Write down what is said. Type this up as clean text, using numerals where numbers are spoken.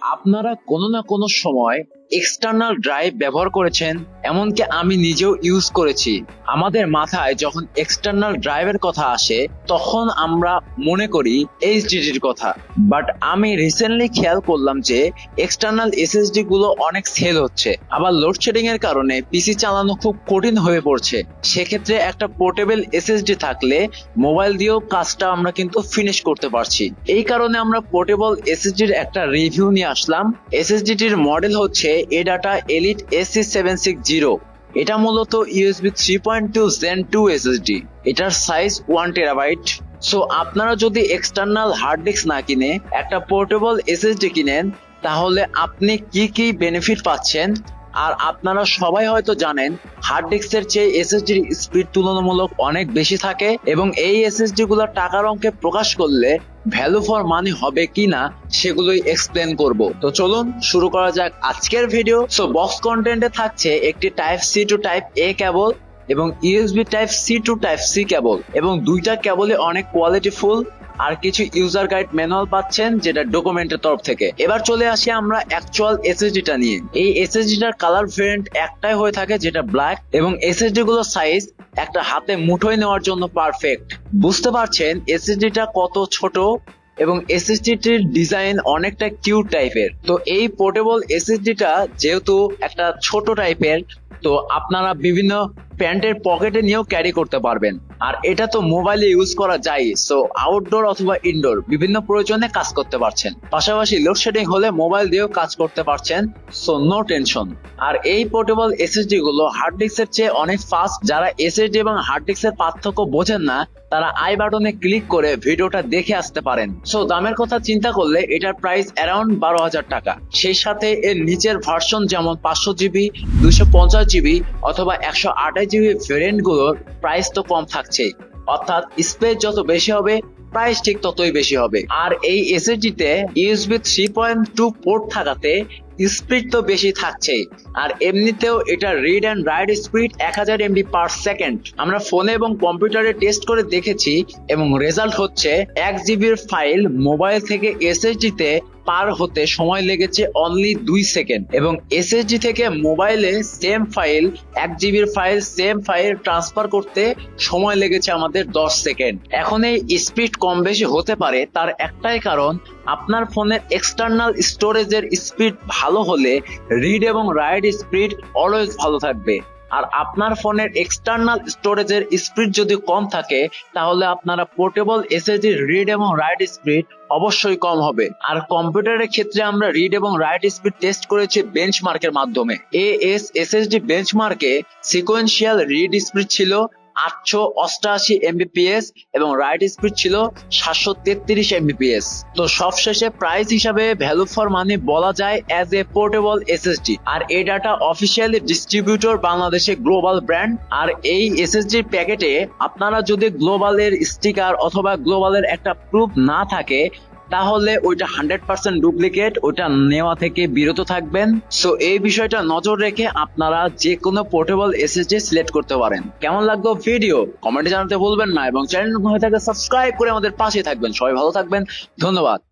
আপনারা কোনো না কোনো সময় এক্সটার্নাল ড্রাইভ ব্যবহার করেছেন, এমনকি আমি নিজেও ইউজ করেছি। আমাদের মাথায় যখন এক্সটার্নাল ড্রাইভের কথা আসে তখন আমরা মনে করি এইচডিডির কথা। বাট আমি রিসেন্টলি খেয়াল করলাম যে এক্সটার্নাল এসএসডি গুলো অনেক সেল হচ্ছে। আবার লোডশেডিং এর কারণে পিসি চালানো খুব কঠিন হয়ে পড়ছে। সেক্ষেত্রে একটা পোর্টেবল এসএসডি থাকলে মোবাইল দিয়েও কাজটা আমরা কিন্তু ফিনিশ করতে পারছি। এই কারণে আমরা পোর্টেবল এসএসডির একটা রিভিউ নিয়ে আসলাম। এসএসডিটির মডেল হচ্ছে Adata Elite SE760। এটা মূলত USB 3.2 Gen 2 SSD। এটার সাইজ 1 টেরাবাইট। সো আপনারা যদি এক্সটার্নাল হার্ড ডিস্ক না কিনে একটা পোর্টেবল এসএসডি কিনেন তাহলে আপনি কি কি বেনিফিট পাচ্ছেন। আর আপনারা সবাই হয়তো জানেন হার্ড ডিস্কের চেয়ে এসএসডির স্পিড তুলনামূলক অনেক বেশি থাকে এবং এই এসএসডি গুলো টাকার অঙ্কে প্রকাশ করলে ভ্যালু ফর মানি হবে কিনা সেগুলোই এক্সপ্লেন করব। তো চলুন শুরু করা যাক আজকের ভিডিও। সো বক্স কন্টেন্টে থাকছে একটি type C to type A cable এবং USB type C to type C cable, এবং দুইটা কেবলে অনেক কোয়ালিটিফুল। আর কিছু ইউজার গাইড ম্যানুয়াল পাচ্ছেন যেটা ডকুমেন্টের তরফ থেকে। এবার চলে আসি আমরা অ্যাকচুয়াল এসএসডিটা নিয়ে। এই এসএসডিটার কালার ভেরিয়েন্ট একটাই হয়ে থাকে যেটা ব্ল্যাক, এবং এসএসডি গুলোর সাইজ একটা হাতে মুঠোয় নেওয়ার জন্য পারফেক্ট। বুঝতে পারছেন এসএসডিটা কত ছোট, এবং এসএসডিটির ডিজাইন অনেকটা কিউট টাইপের। তো এই পোর্টেবল এসএসডিটা যেহেতু একটা ছোট টাইপের, তো আপনারা বিভিন্ন প্যান্টের পকেটে নিয়েও ক্যারি করতে পারবেন। আর এটা তো মোবাইলে ইউজ করা যায়, সো আউটডোর অথবা ইনডোর বিভিন্ন প্রয়োজনে কাজ করতে পারছেন। পাশাপাশি লোডশেডিং হলে মোবাইল দিয়েও কাজ করতে পারছেন, সো নো টেনশন। আর এই পোর্টেবল এসএসডি গুলো হার্ড ডিস্কের চেয়ে অনেক ফাস্ট। যারা এসএসডি এবং হার্ড ডিস্কের পার্থক্য বোঝেন না তারা আই বাটনে ক্লিক করে ভিডিওটা দেখে আসতে পারেন। সো দামের কথা চিন্তা করলে এটার প্রাইস অ্যারাউন্ড 12,000 টাকা। সেই সাথে এর নিচের ভার্সন যেমন 500 জিবি, 250 জিবি অথবা 128 জিবি ভেরিয়েন্ট গুলোর প্রাইস তো কম থাকছে। অর্থাৎ স্পেস যত বেশি হবে প্রাইস ঠিক ততই বেশি হবে। আর এই এসএসডি তে USB 3.2 পোর্ট থাকাতে স্পিড তো বেশি থাকছে। আর এমনিতেও এটা read and write speed 1000 MB per second. আমরা ফোনে এবং কম্পিউটারে টেস্ট করে দেখেছি এবং রেজাল্ট হচ্ছে 1 জিবির ফাইল মোবাইল থেকে এসএসডি তে পার হতে সময় লেগেছে অনলি 2 সেকেন্ড, এবং এসএসডি থেকে মোবাইলে সেম ফাইল 1 জিবির সেম ফাইল ট্রান্সফার করতে সময় লেগেছে আমাদের 10 সেকেন্ড। এখন এই স্পিড কম বেশি হতে পারে, তার একটাই কারণ আপনার ফোনের এক্সটার্নাল স্টোরেজের স্পিড ভালো হলে রিড এবং রাইট স্পিড অলওয়েজ ভালো থাকবে। আর আপনার ফোনের এক্সটার্নাল স্টোরেজের স্পিড যদি কম থাকে তাহলে আপনারা পোর্টেবল এসএসডি রিড এবং রাইট স্পিড অবশ্যই কম হবে। আর কম্পিউটারের ক্ষেত্রে আমরা রিড এবং রাইট স্পিড টেস্ট করেছি বেঞ্চমার্কের মাধ্যমে। এসএসডি বেঞ্চমার্কে সিকোয়েন্সিয়াল রিড স্পিড ছিল 888 MBPS এবং রাইট স্পিড ছিল 733 MBPS। তো সবশেষে প্রাইস হিসাবে ভ্যালু ফর মানি বলা যায় অ্যাজ এ পোর্টেবল এসএসডি। আর Adata অফিসিয়ালি ডিস্ট্রিবিউটর বাংলাদেশে গ্লোবাল ব্র্যান্ড। আর এই এসএসডি প্যাকেটে আপনারা যদি গ্লোবালের স্টিকার অথবা গ্লোবালের একটা প্রুফ না থাকে তাহলে ওইটা 100% ডুপ্লিকেট, ওইটা নেওয়া থেকে বিরত থাকবেন। সো এই বিষয়টা নজর রেখে আপনারা যে কোনো পোর্টেবল এসএসডি সিলেক্ট করতে পারেন। কেমন লাগলো ভিডিও কমেন্টে জানাতে ভুলবেন না, এবং চ্যানেল নতুন হয়ে থাকলে সাবস্ক্রাইব করে আমাদের পাশে থাকবেন। সবাই ভালো থাকবেন, ধন্যবাদ।